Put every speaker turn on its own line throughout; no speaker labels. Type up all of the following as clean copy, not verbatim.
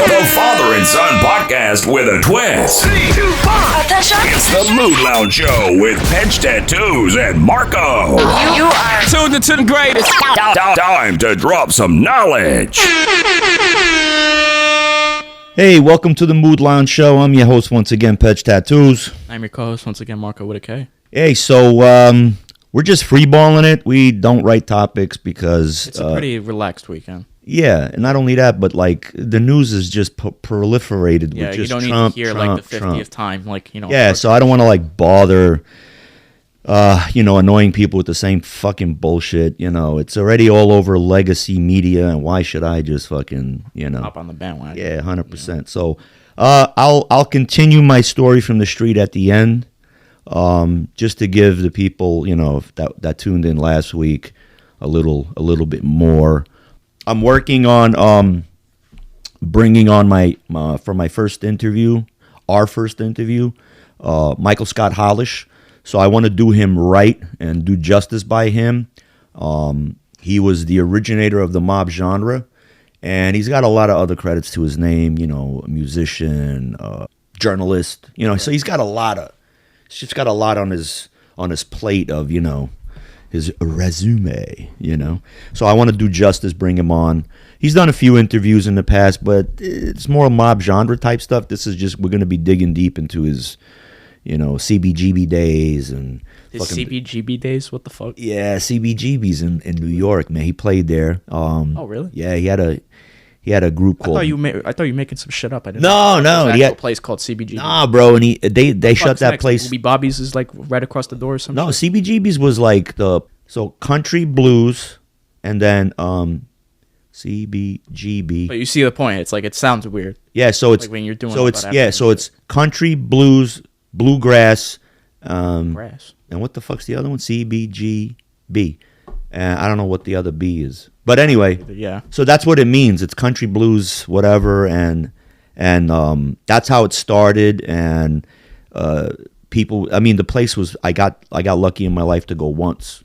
The father and son podcast with a twist.
3, 2, 1.
Attention.
It's the Mood Lounge Show with Pedge Tattoos and Marco.
You are
Tuned into the greatest.
Time to drop some knowledge.
Hey, welcome to the Mood Lounge Show. I'm your host once again, Pedge Tattoos.
I'm your co-host once again, Marco with a K.
Hey, so we're just freeballing it. We don't write topics because
It's a pretty relaxed weekend.
yeah, and not only that, but like the news is just proliferated
Yeah,
with
you
just
don't
Trump,
need to hear
Trump,
like the 50th
Trump.
time, like, you know.
Yeah, so I don't want to like bother, annoying people with the same fucking bullshit. You know, it's already all over legacy media, and why should I just fucking,
hop on the bandwagon.
Yeah, 100%. So I'll continue my story from the street at the end, just to give the people, that tuned in last week a little bit more. I'm working on bringing on for my first interview, our first interview, Michael Scott Hollish. So I want to do him right and do justice by him. He was the originator of the mob genre. And he's got a lot of other credits to his name, a musician, journalist, so he's got he's just got a lot on his plate of, his resume, So I want to do justice, bring him on. He's done a few interviews in the past, but it's more mob genre type stuff. This is just, we're going to be digging deep into his, CBGB days and
His CBGB days? What the fuck?
yeah, CBGB's in New York, man. He played there.
Oh, really?
Yeah, he had a group
I
called.
thought you were making some shit up. I didn't
No,
know.
no,
There's
he
an
had-
actual place called CBGB.
Nah, bro, and they shut that place.
Maybe Bobby's is like right across the door or something.
No, CBGB's was like so country blues, and then CBGB.
But you see the point. It's like, it sounds weird.
Yeah, so it's
Like when you're doing
so
all
it's
that
yeah,
afternoon
so it's country blues, bluegrass,
Grass.
and what the fuck's the other one? CBGB. I don't know what the other B is, but anyway.
Yeah.
So that's what it means. It's country blues, whatever, and that's how it started. And people, I mean, the place was. I got lucky in my life to go once,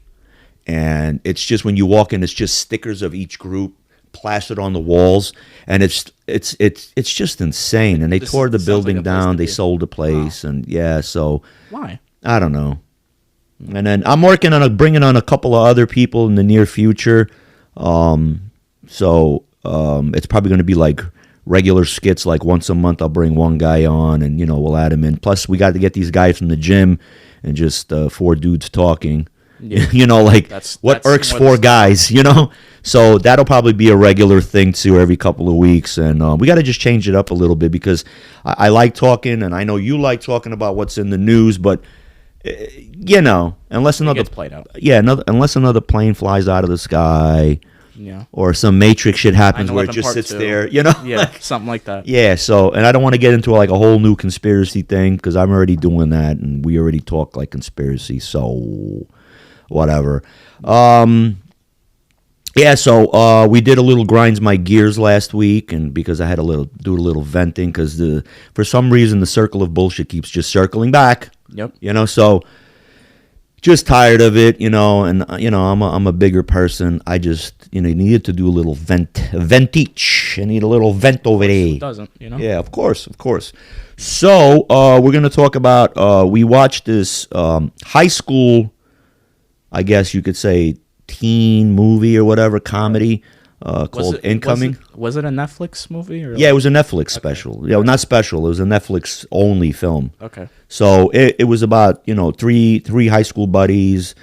and it's just when you walk in, it's just stickers of each group plastered on the walls, and it's just insane. And they
This
tore the
sounds
building
like a place
down.
to
They
be.
sold the place, and yeah, so.
Why?
I don't know. And then I'm working on bringing on a couple of other people in the near future. So it's probably going to be like regular skits, like once a month I'll bring one guy on and, we'll add him in. Plus we got to get these guys from the gym and just four dudes talking.
Yeah.
What
that's
irks
more
four
the-
guys, So that'll probably be a regular thing too every couple of weeks. And we got to just change it up a little bit because I like talking, and I know you like talking about what's in the news, but unless another
gets played out.
unless another plane flies out of the sky,
Yeah.
or some Matrix shit happens where it
9/11
just
part
sits
2.
there,
Yeah, something like that.
Yeah, so, and I don't want to get into like a whole new conspiracy thing because I'm already doing that, and we already talk like conspiracy, so whatever. Yeah, so we did a little grinds my gears last week, and because I had to do a little venting because for some reason the circle of bullshit keeps just circling back.
Yep.
So just tired of it, and I'm a bigger person. I just needed to do a little ventage. I need a little vent over there.
It doesn't,
Yeah, of course. So we're gonna talk about. We watched this high school, I guess you could say, teen movie or whatever, comedy called Incoming.
Was it a Netflix movie? Or
Yeah, it was a Netflix special. Yeah, well, not special. It was a Netflix only film.
Okay.
So it was about three high school buddies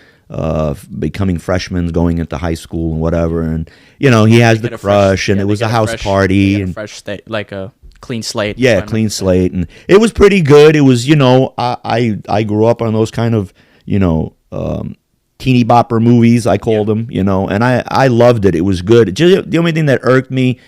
becoming freshmen, going into high school and whatever, and he has the crush, and it was a house party and
fresh state, like a clean slate.
yeah, clean slate, and it was pretty good. It was I grew up on those kind of teeny bopper movies, I called them, and I loved it. It was good. Just, the only thing that irked me,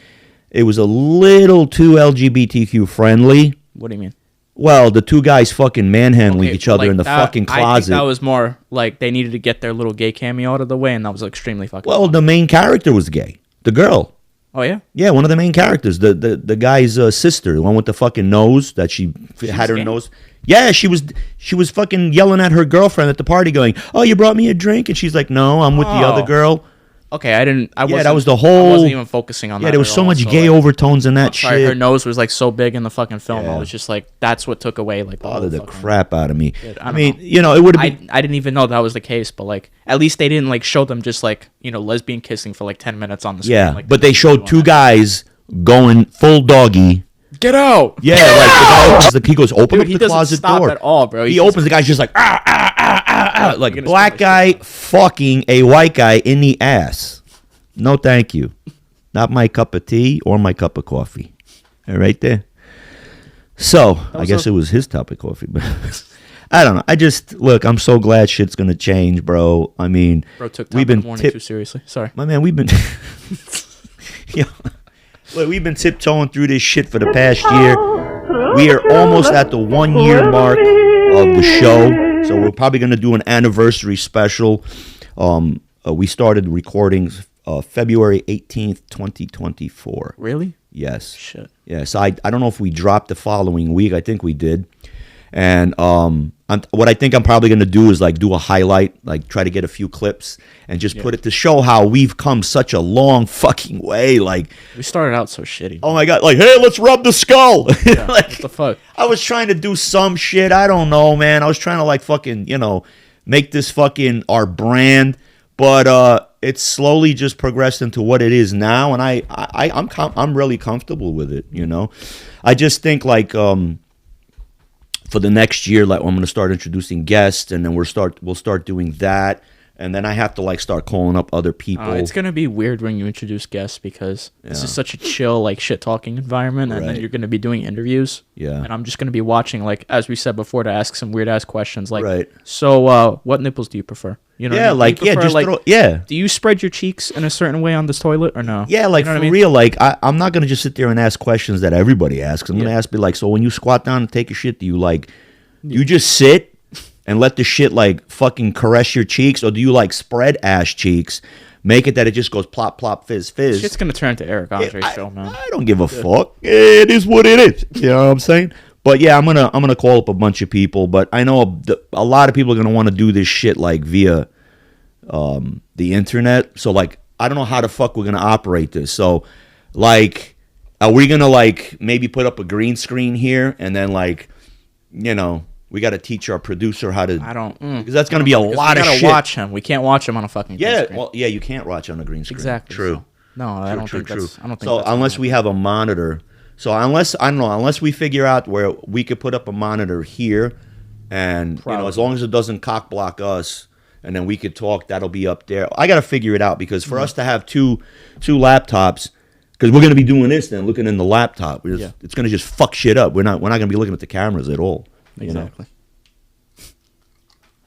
it was a little too LGBTQ friendly.
What do you mean?
Well, the two guys fucking manhandling
Okay,
each other
like
in the
that-
fucking
I think
closet.
that was more like they needed to get their little gay cameo out of the way, and that was extremely fucking.
Well, the main character was gay. The girl.
Oh yeah.
Yeah, one of the main characters, the guy's sister, the one with the fucking nose that she had her
gay?
nose. Yeah, she was fucking yelling at her girlfriend at the party, going, "Oh, you brought me a drink," and she's like, "No, I'm with the other
Oh.
girl."
Okay, I didn't. I wasn't,
that was the
I
whole.
wasn't even focusing on that.
Yeah, there was
at
so
all,
much
so,
gay
like,
overtones in that
I'm sorry,
shit.
her nose was like so big in the fucking film.
Yeah.
I was just like, that's what took away like the whole
Bothered the
fucking
crap out of me.
shit.
I mean, it would have been.
I didn't even know that was the case, but like at least they didn't like show them just like lesbian kissing for like 10 minutes on the screen.
Yeah,
like,
but they showed two
doing that.
guys going full doggy.
Get out!
Yeah, like the guy opens he goes, open
Dude,
up
he
the
doesn't
closet
stop
door.
at all, bro.
He
He's
opens, the guy's just like, like
You're gonna
black
spill my
guy fucking a white guy in the ass. No, thank you. Not my cup of tea or my cup of coffee. All right there. So, I guess it was his cup of coffee, but I don't know. Look, I'm so glad shit's going to change, bro. I mean,
Bro took time in the morning too seriously. Sorry.
My man, we've been look, we've been tiptoeing through this shit for the past year. We are almost at the 1 year mark of the show, so we're probably going to do an anniversary special. We started recording February 18th, 2024.
Really?
Yes.
Shit.
Yes. I don't know if we dropped the following week. I think we did. And what I think I'm probably going to do is like do a highlight, like try to get a few clips and just put it to show how we've come such a long fucking way. Like,
we started out so shitty.
oh my God, like, hey, let's rub the skull.
Yeah,
like,
what the fuck?
I was trying to do some shit. I don't know, man. I was trying to like fucking, make this fucking our brand. But it's slowly just progressed into what it is now. And I'm really comfortable with it, I just think like, for the next year, like I'm going to start introducing guests, and then we'll start doing that, and then I have to like start calling up other people.
It's gonna be weird when you introduce guests because this is such a chill like shit talking environment, and then
Right.
you're gonna be doing interviews.
Yeah.
And I'm just gonna be watching, like as we said before, to ask some weird ass questions like,
Right.
So what nipples do you prefer? You know,
Yeah,
what I mean? Do you prefer,
yeah.
Do you spread your cheeks in a certain way on this toilet or no?
Yeah, like
You know what
for
I mean?
real, like I'm not gonna just sit there and ask questions that everybody asks. I'm gonna ask, be like, so when you squat down and take a shit, do you just sit and let the shit like fucking caress your cheeks, or do you like spread ass cheeks, make it that it just goes plop plop fizz fizz?
Shit's gonna turn to Eric Andre's show, man.
I don't give a fuck. It is what it is. You know what I'm saying? But yeah, I'm gonna call up a bunch of people. But I know a lot of people are gonna want to do this shit like via the internet. So like, I don't know how the fuck we're gonna operate this. So like, are we gonna like maybe put up a green screen here and then like, we got to teach our producer how to.
I don't
because that's gonna be a lot of shit.
We gotta watch him. We can't watch him on a fucking green
Yeah,
screen.
well, yeah, you can't watch on a green screen.
Exactly.
True.
So, no, I don't think that's. I don't think
so
that's
unless we have a monitor, unless we figure out where we could put up a monitor here, and as long as it doesn't cock block us, and then we could talk, that'll be up there. I got to figure it out because for us to have two laptops, because we're gonna be doing this then, looking in the laptop, it's gonna just fuck shit up. We're not gonna be looking at the cameras at all.
Exactly.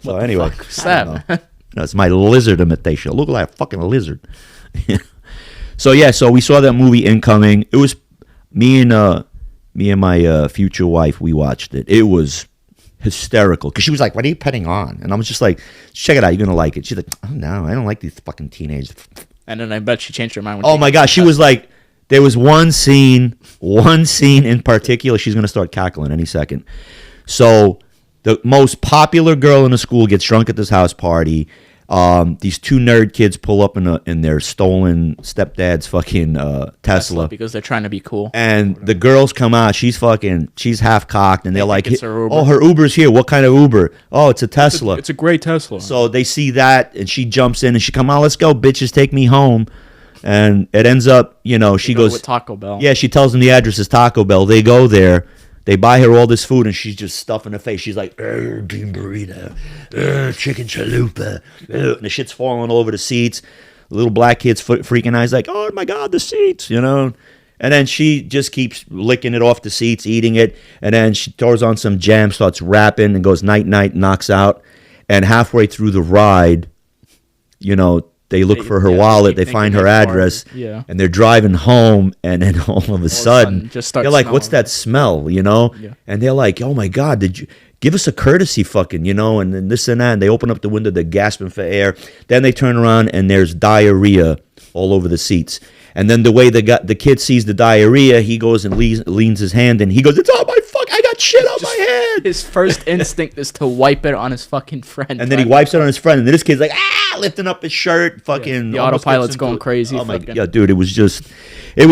So anyway,
What's that, man?
It's my lizard imitation. I look like a fucking lizard. So we saw that movie Incoming. It was me and my future wife. We watched it. It was hysterical because she was like, "What are you putting on?" And I was just like, "Check it out. You're gonna like it." She's like, "Oh no, I don't like these fucking teenagers."
And then I bet she changed her mind.
Oh my gosh, she was like, there was one scene in particular. She's gonna start cackling any second. So the most popular girl in the school gets drunk at this house party. These two nerd kids pull up in their stolen stepdad's fucking Tesla
because they're trying to be cool.
And the girls come out. She's half cocked, and they're like,
it's her Uber.
"Oh, her Uber's here. What kind of Uber? Oh, it's a Tesla.
It's a great Tesla."
So they see that, and she jumps in, and she come on, let's go, bitches, take me home. And it ends up, she goes
with Taco Bell.
Yeah, she tells them the address is Taco Bell. They go there. They buy her all this food, and she's just stuffing her face. She's like, bean burrito, chicken chalupa. And the shit's falling all over the seats. The little black kid's freaking out. He's like, oh, my God, the seats, And then she just keeps licking it off the seats, eating it. And then she throws on some jam, starts rapping, and goes night-night, knocks out. And halfway through the ride, they look for her wallet. They find her address, and they're driving home. And then all of a sudden, they're like, "What's that smell?" And they're like, "Oh my God, did you give us a courtesy, fucking?" And then this and that. And they open up the window, they're gasping for air. Then they turn around, and there's diarrhea all over the seats. And then the way the kid sees the diarrhea, he goes and leans his hand, and he goes, "It's on my fucking I got shit on my head.
His first instinct is to wipe it on his fucking friend.
And then he wipes it on his friend, and then this kid's like, lifting up his shirt, fucking.
The
almost
autopilot's
gets
going
into-
crazy.
Oh my
fucking-
yeah, dude, it was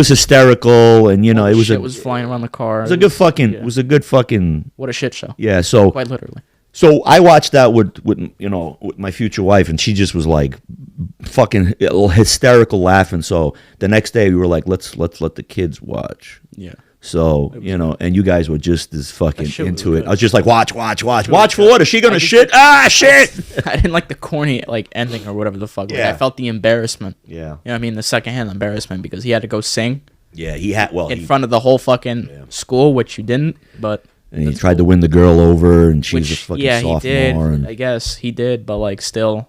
hysterical, and you know, it was
shit was flying around the car.
it was a good fucking, it was a good fucking.
What a shit show.
Yeah, so
Quite literally.
So I watched that with with my future wife, and she just was like fucking hysterical laughing. So the next day we were like, let's let the kids watch.
Yeah.
So and you guys were just as fucking
shit was
into it.
good.
I was just like, watch for what? Is she gonna shit? Shit!
I didn't like the corny ending or whatever the fuck. Like,
Yeah.
I felt the embarrassment.
Yeah,
You know what I mean? The secondhand embarrassment because he had to go sing
yeah. He had
in front of the whole fucking school, which you didn't, but.
and he tried to win the girl over, and she was a fucking
yeah,
sophomore.
he did.
And
I guess he did, but like still,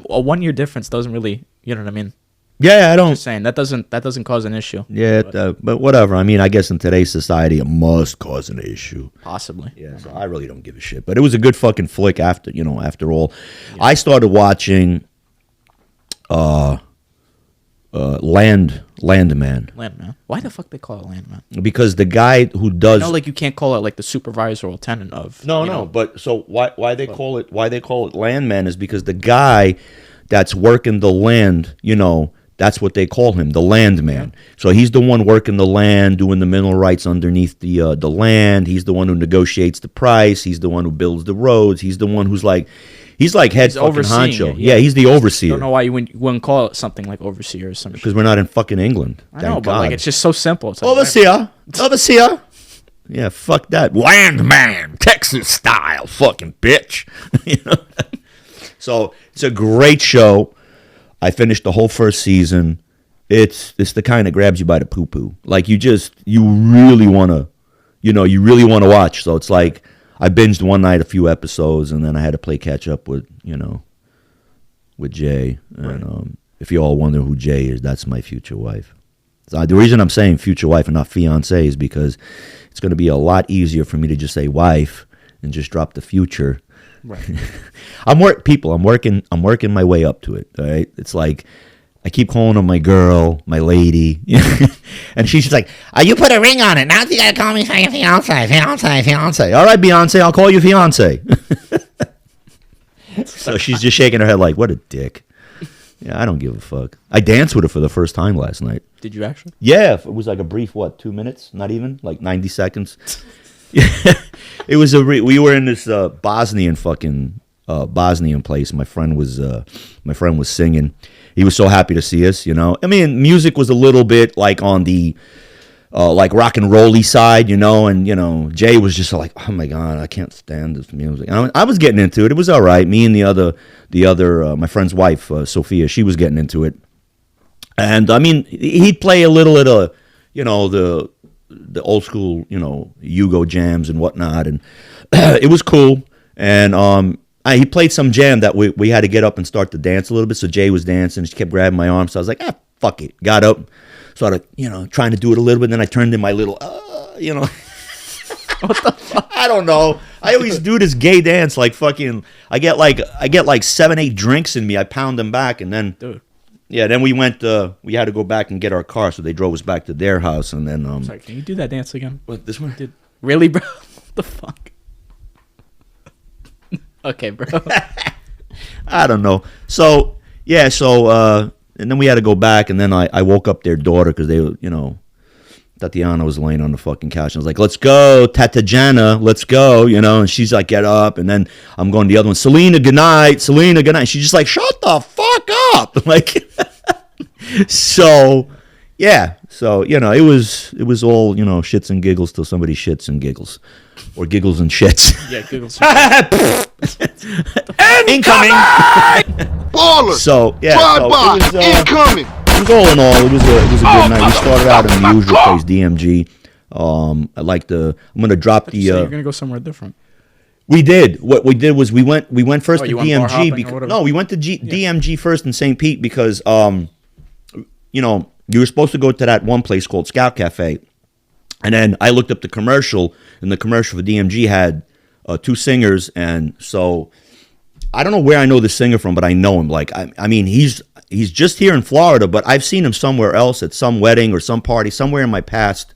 a 1 year difference doesn't really, you know what I mean?
yeah, I don't.
Just saying that doesn't cause an issue.
Yeah, but whatever. I mean, I guess in today's society, it must cause an issue.
Possibly.
Yeah, so I really don't give a shit. But it was a good fucking flick after all. I started watching Landman
Landman. Why the fuck they call it Landman?
because the guy who does
No, like you can't call it like the supervisor or tenant of.
no, but so why they call it Landman is because the guy that's working the land, that's what they call him, the landman. So he's the one working the land, doing the mineral rights underneath the land. He's the one who negotiates the price. He's the one who builds the roads. He's the one who's like, he's like head fucking
overseeing
honcho.
it,
Yeah, he's the overseer.
I don't know why you wouldn't call it something like overseer or some shit.
Because we're not in fucking England.
I
Thank
know, but
God.
like it's just so simple. It's like,
Overseer. Yeah, fuck that. Landman, Texas style, fucking bitch. So it's a great show. I finished the whole first season. It's the kind that grabs you by the poo poo. Like you really want to watch. So it's like I binged one night a few episodes, and then I had to play catch up with Jay. And if you all wonder who Jay is, that's my future wife. So the reason I'm saying future wife and not fiance is because it's going to be a lot easier for me to just say wife and just drop the future.
Right.
I'm working my way up to it. All right. It's like I keep calling her my girl, my lady, and she's just like, you put a ring on it. Now you gotta call me fiance. All right, Beyonce, I'll call you fiance. So she's just shaking her head like, what a dick. Yeah, I don't give a fuck. I danced with her for the first time last night.
Did you actually?
Yeah, it was like a brief 2 minutes? Not even, like 90 seconds. It was we were in this Bosnian place. My friend was singing. He was so happy to see us, I mean, music was a little bit like on the like rock and roll-y side, and Jay was just like, oh my God, I can't stand this music. And I was getting into it. It was all right. Me and the other my friend's wife, Sophia, she was getting into it. And I mean, he'd play a little at the old school, Yugo jams and whatnot, and it was cool. And he played some jam that we had to get up and start to dance a little bit. So Jay was dancing. She kept grabbing my arm. So I was like, fuck it. Got up, started, trying to do it a little bit. Then I turned in my little, What the fuck? I don't know. I always do this gay dance like fucking. I get like 7-8 drinks in me. I pound them back, and then.
Dude.
Yeah, then we went. We had to go back and get our car, so they drove us back to their house, and then.
Sorry, can you do that dance again?
What, this one?
Dude, really, bro? What the fuck? Okay, bro.
I don't know. So yeah, and then we had to go back, and then I woke up their daughter because they, Tatiana was laying on the fucking couch. And I was like, "Let's go, Tatjana, let's go," and she's like, "Get up," and then I'm going to the other one, Selena, good night, Selena, good night. She's just like, "Shut the fuck up," like. So, yeah. So it was all shits and giggles till somebody shits and giggles, or giggles and shits.
Yeah, giggles.
Incoming.
Baller.
So yeah.
Drive by.
It was,
Incoming.
it was all in all, it was a good night. We started out in the usual place, DMG. I'm gonna drop the.
You're gonna go somewhere different.
We did. What we did was we went first to
you went bar
DMG
hopping or
because
whatever?
we went to DMG first in St. Pete because you were supposed to go to that one place called Scout Cafe, and then I looked up the commercial, and the commercial for DMG had 2 singers, and so I don't know where I know the singer from, but I know him. Like I mean he's just here in Florida, but I've seen him somewhere else at some wedding or some party somewhere in my past.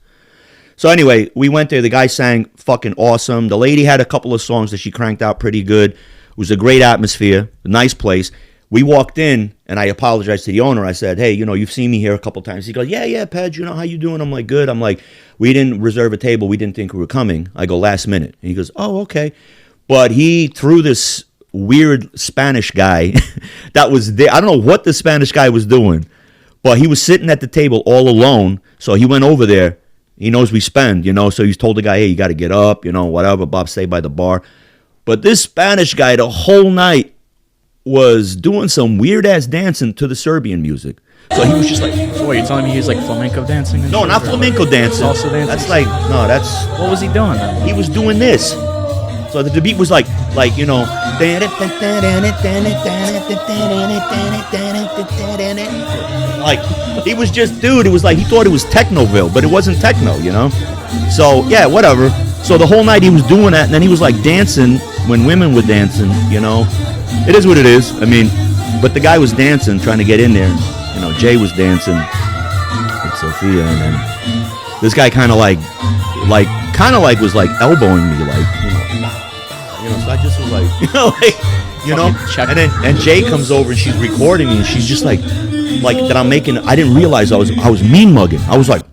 So anyway, we went there. The guy sang fucking awesome. The lady had a couple of songs that she cranked out pretty good. It was a great atmosphere, a nice place. We walked in, and I apologized to the owner. I said, hey, you've seen me here a couple times. He goes, yeah, Pedge, how you doing? I'm like, good. I'm like, we didn't reserve a table. We didn't think we were coming. I go, last minute. And he goes, oh, okay. But he threw this weird Spanish guy that was there. I don't know what the Spanish guy was doing, but he was sitting at the table all alone. So he went over there. He knows we spend, so he's told the guy, hey, you got to get up, whatever. Bob, stay by the bar. But this Spanish guy the whole night was doing some weird-ass dancing to the Serbian music. So he was just like...
So what, you're telling me he's like flamenco dancing?
No, not flamenco dancing.
Salsa dancing?
That's like... No, that's...
What was he doing then?
He was doing this. So the beat was like, Like he was just, dude, it was like he thought it was Technoville, but it wasn't techno, So, yeah, whatever. So the whole night he was doing that, and then he was like dancing when women were dancing, It is what it is. I mean, but the guy was dancing, trying to get in there. Jay was dancing with Sophia, and then this guy kind of was like elbowing me, so I just was like, and Jay comes over and she's recording me, and she's just like that I'm making. I didn't realize I was mean mugging. I was like,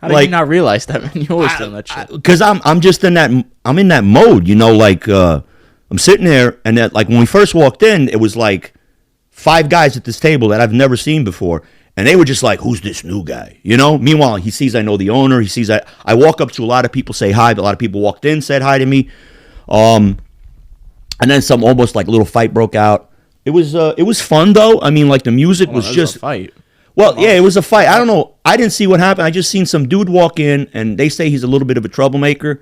how did you not realize that, man? You always done that shit.
Because I'm just in that mode, I'm sitting there, and that, like, when we first walked in, it was like 5 guys at this table that I've never seen before, and they were just like, who's this new guy? Meanwhile, he sees I know the owner. He sees I walk up to a lot of people, say hi. A lot of people walked in, said hi to me. And then some almost like little fight broke out. It was fun though. I mean, like the music was just
a fight.
Well, yeah, it was a fight. I don't know. I didn't see what happened. I just seen some dude walk in, and they say he's a little bit of a troublemaker,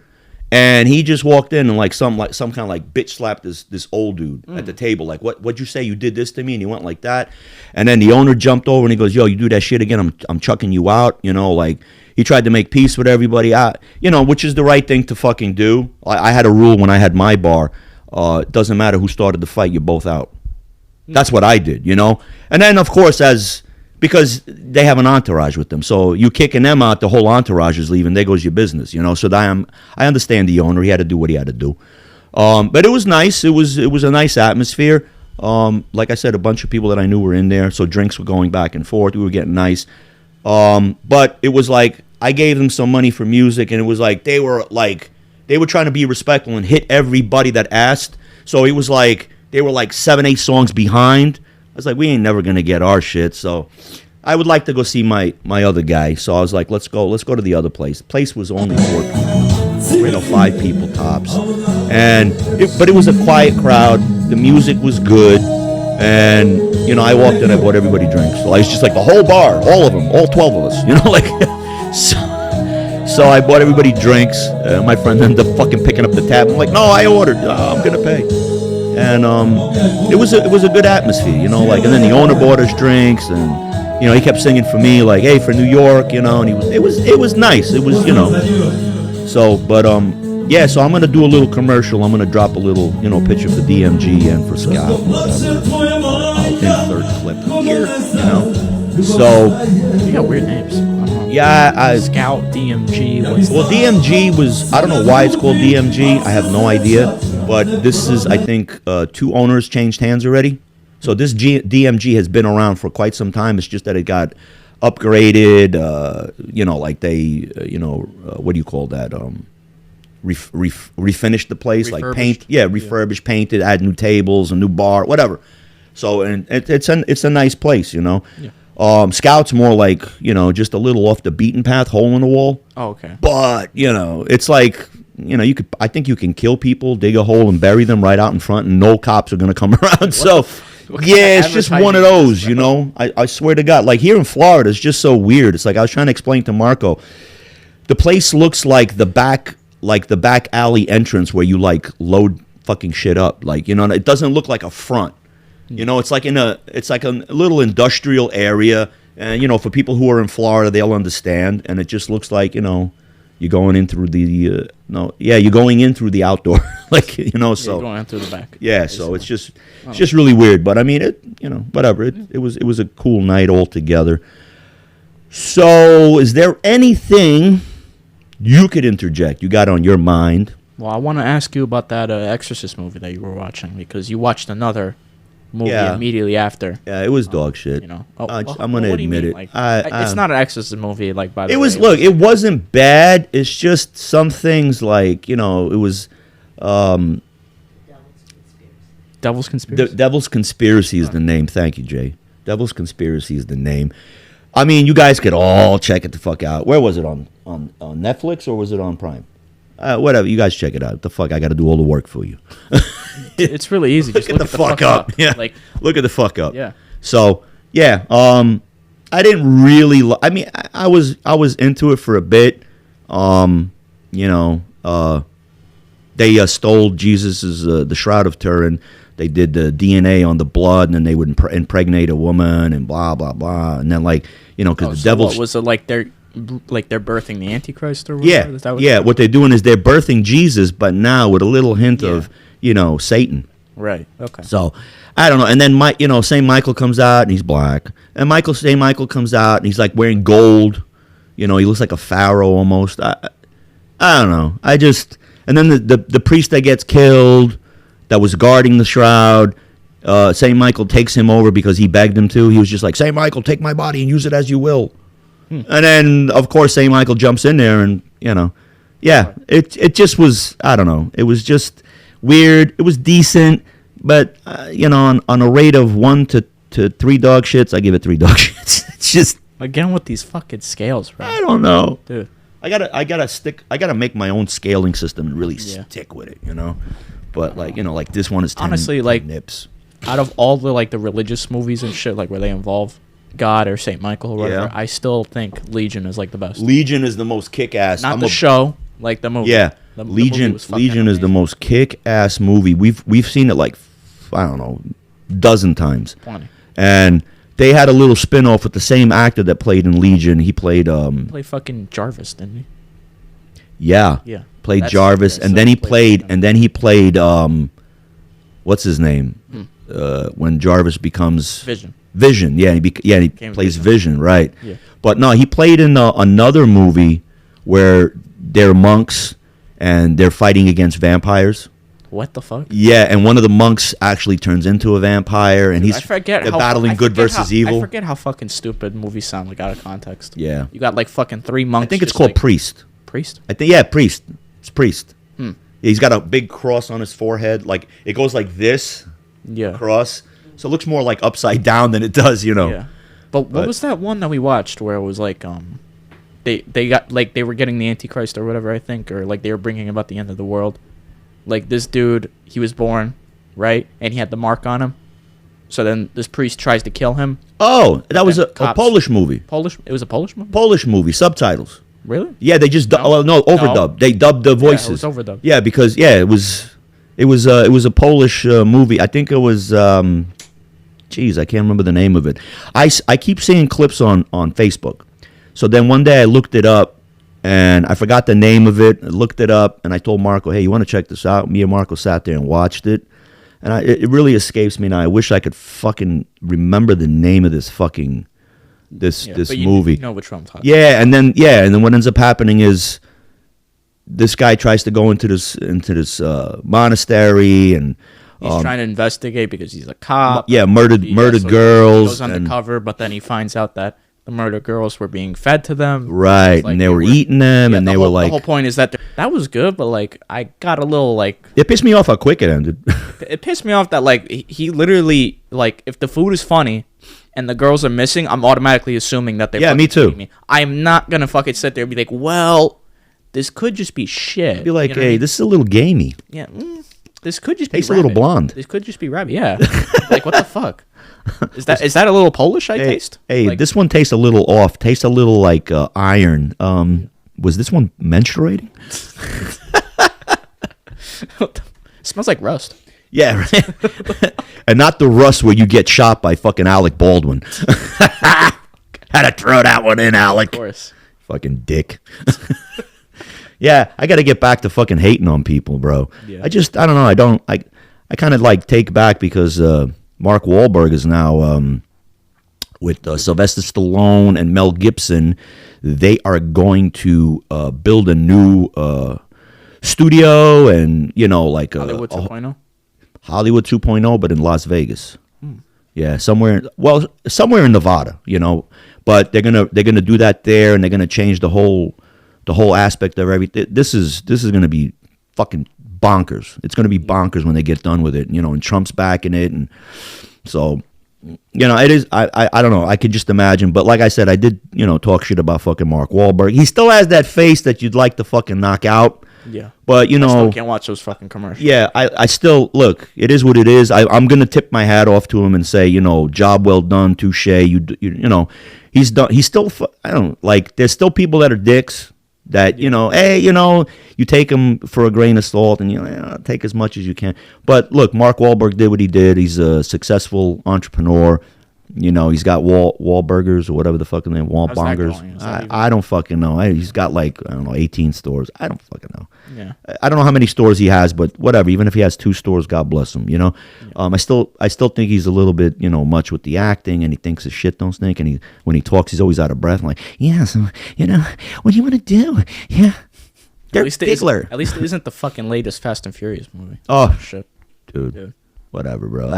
and he just walked in and some kind of like bitch slapped this old dude at the table. Like, what'd you say? You did this to me? And he went like that. And then the owner jumped over and he goes, yo, you do that shit again, I'm chucking you out. Like he tried to make peace with everybody. Which is the right thing to fucking do. I had a rule when I had my bar. It doesn't matter who started the fight, you're both out. That's what I did, And then, of course, because they have an entourage with them. So you kicking them out, the whole entourage is leaving. There goes your business, So I understand the owner. He had to do what he had to do. But it was nice. It was a nice atmosphere. Like I said, a bunch of people that I knew were in there. So drinks were going back and forth. We were getting nice. But it was like I gave them some money for music, and it was like they were trying to be respectful and hit everybody that asked. So it was like they were like 7-8 songs behind. I was like, we ain't never gonna get our shit. So I would like to go see my other guy. So I was like, let's go to the other place. The place was only 4 people, 5 people tops, but it was a quiet crowd. The music was good, and I walked in, I bought everybody drinks. So I was just like the whole bar, all of them, all 12 of us, So I bought everybody drinks. My friend ended up fucking picking up the tab. I'm like, no, I ordered. I'm gonna pay. And it was a good atmosphere, and then the owner bought us drinks, and he kept singing for me, like, hey, for New York, and it was nice. It was, So, but yeah. So I'm gonna do a little commercial. I'm gonna drop a little, picture for DMG and for Scott. I'll insert clip here, So
You got weird names.
yeah,
Scout, DMG.
DMG was, I don't know why it's called DMG. I have no idea. But this is, I think, 2 owners changed hands already. So this DMG has been around for quite some time. It's just that it got upgraded. Like they, what do you call that? Refinished the place, like paint. Yeah, refurbished, painted, add new tables, a new bar, whatever. So and it's a nice place, Yeah. Scout's more like, just a little off the beaten path, hole in the wall.
Oh, okay.
But, it's like, I think you can kill people, dig a hole and bury them right out in front, and no cops are going to come around. So, yeah, it's just one of those, I swear to God. Like here in Florida, it's just so weird. It's like I was trying to explain to Marco. The place looks like the back alley entrance where you like load fucking shit up. Like, it doesn't look like a front. It's like a little industrial area, and for people who are in Florida, they'll understand. And it just looks like you're going in through the you're going in through the outdoor, like so
you're going in through the back.
Yeah, so it's just really weird. But I mean, whatever. It was a cool night altogether. So, is there anything you could interject. You got on your mind.
Well, I want to ask you about that Exorcist movie that you were watching, because you watched another movie immediately after.
Yeah, it was dog shit.
You know,
I'm gonna admit it.
Like, it's not an Exorcist movie, like, by the way.
It was. Look, it wasn't bad. It's just some things, like, you know, it was.
Devil's Conspiracy.
Devil's Conspiracy is the name. Thank you, Jay. Devil's Conspiracy is the name. I mean, you guys could all check it the fuck out. Where was it, on Netflix, or was it on Prime? Whatever. You guys check it out. The fuck, I got to do all the work for you.
It's really easy. Just
look at the fuck up. Yeah.
Like,
look at the fuck up.
Yeah.
So yeah, I didn't really. I mean, I was into it for a bit. You know, they stole Jesus's the Shroud of Turin. They did the DNA on the blood, and then they would impregnate a woman, and blah blah blah. And then, like, you know, because the devil
was it, like they're birthing the Antichrist or whatever?
Yeah. What they're doing is they're birthing Jesus, but now with a little hint of, you know, Satan.
Right. Okay.
So I don't know. And then Saint Michael comes out, and he's black. And Saint Michael comes out, and he's like wearing gold. You know, he looks like a pharaoh almost. I don't know. And then the priest that gets killed, that was guarding the shroud, Saint Michael takes him over because he begged him to. He was just like, Saint Michael, take my body and use it as you will. And then, of course, Saint Michael jumps in there, and, you know, yeah, it just was, I don't know. It was just weird. It was decent, but, you know, on a rate of 1 to 3 dog shits, I give it 3 dog shits. It's just,
again with these fucking scales, bro.
I don't know,
dude.
I gotta make my own scaling system and really stick with it, you know. But, like, you know, like, this one is 10,
honestly,
10
like,
nips.
Out of all the, like, the religious movies and shit, like, where they involve God or Saint Michael or whatever, I still think Legion is, like, the best.
Legion is the most kick-ass.
Not the show, like the movie.
Yeah,
the
Legion
movie
is the most kick-ass movie. We've seen it, like, I don't know, dozen times.
20.
And they had a little spin-off with the same actor that played in Legion. He played
fucking Jarvis, didn't he?
Yeah. Played Jarvis, and then he played what's his name? When Jarvis becomes Vision. Yeah, he plays Vision, right?
Yeah.
But no, he played in another movie where they're monks and they're fighting against vampires.
What the fuck?
Yeah, and one of the monks actually turns into a vampire, and they're battling good versus evil.
I forget how fucking stupid movies sound, like, out of context.
Yeah.
You got, like, fucking 3 monks.
I think it's called, like, Priest.
Priest?
I think, Priest. It's Priest. Yeah, he's got a big cross on his forehead. Like, it goes like this.
Yeah.
Cross. So it looks more like upside down than it does, you know.
Yeah. But what was that one that we watched where it was like they got, like, they were getting the Antichrist or whatever, I think, or, like, they were bringing about the end of the world. Like, this dude, he was born, right? And he had the mark on him. So then this priest tries to kill him.
Oh, that was a Polish movie.
It was a Polish movie?
Polish movie, subtitles.
Really?
Yeah, they just overdubbed. No. They dubbed the voices.
Yeah, it was overdubbed.
Yeah, because it was a Polish movie. I think it was I can't remember the name of it. I keep seeing clips on Facebook. So then one day I looked it up, and I forgot the name of it. I looked it up, and I told Marco, "Hey, you want to check this out?" Me and Marco sat there and watched it, and it really escapes me now. I wish I could fucking remember the name of this fucking this movie.
You know which one I'm talking about.
And then what ends up happening is this guy tries to go into this monastery, and
he's trying to investigate because he's a cop.
Yeah, murdered girls.
He goes undercover, but then he finds out that the murdered girls were being fed to them.
Right, and they were eating them, and they were like...
The whole point is that was good, but, like, I got a little, like...
It pissed me off how quick it ended.
It pissed me off that, like, he literally, like, if the food is funny and the girls are missing, I'm automatically assuming that they're...
Yeah, me too.
Me. I'm not gonna fucking sit there and be like, well, this could just be shit.
Be like,
you know
hey, I mean? This is a little gamey.
Yeah, this could just
tastes
be
a little blonde.
This could just be rabbit. Yeah, like, what the fuck? Is that a little Polish? Taste?
Hey,
like,
this one tastes a little off. Tastes a little like iron. Was this one menstruating?
Smells like rust.
Yeah, right. And not the rust where you get shot by fucking Alec Baldwin. Had to throw that one in, Alec.
Of course.
Fucking dick. Yeah, I got to get back to fucking hating on people, bro. Yeah. I don't know. I kind of like take back because Mark Wahlberg is now with Sylvester Stallone and Mel Gibson. they are going to build a new studio, and like
Hollywood 2.0.
Hollywood 2.0, but in Las Vegas. Yeah, somewhere in Nevada, But they're gonna do that there, and they're gonna change the whole aspect of everything. This is gonna be fucking bonkers. It's gonna be bonkers when they get done with it, and Trump's backing it, and so it is. I don't know. I could just imagine. But like I said, I did talk shit about fucking Mark Wahlberg. He still has that face that you'd like to fucking knock out.
Yeah.
But
I still can't watch those fucking commercials.
Yeah, I still look. It is what it is. I'm gonna tip my hat off to him and say, job well done, touche. He's done. He's still. I don't like. There's still people that are dicks. That hey, you take them for a grain of salt, and take as much as you can. But look, Mark Wahlberg did what he did. He's a successful entrepreneur. He's got Wahlburgers or whatever the fucking name, Wahlbongers. I don't fucking know. He's got 18 stores. I don't fucking know.
Yeah.
I don't know how many stores he has, but whatever. Even if he has 2 stores, God bless him.
Yeah.
I still think he's a little bit much with the acting, and he thinks his shit don't stink. And when he talks, he's always out of breath. I'm like, yeah, so what do you want to do? Yeah.
At least it isn't the fucking latest Fast and Furious movie.
Oh
shit,
dude. Whatever, bro.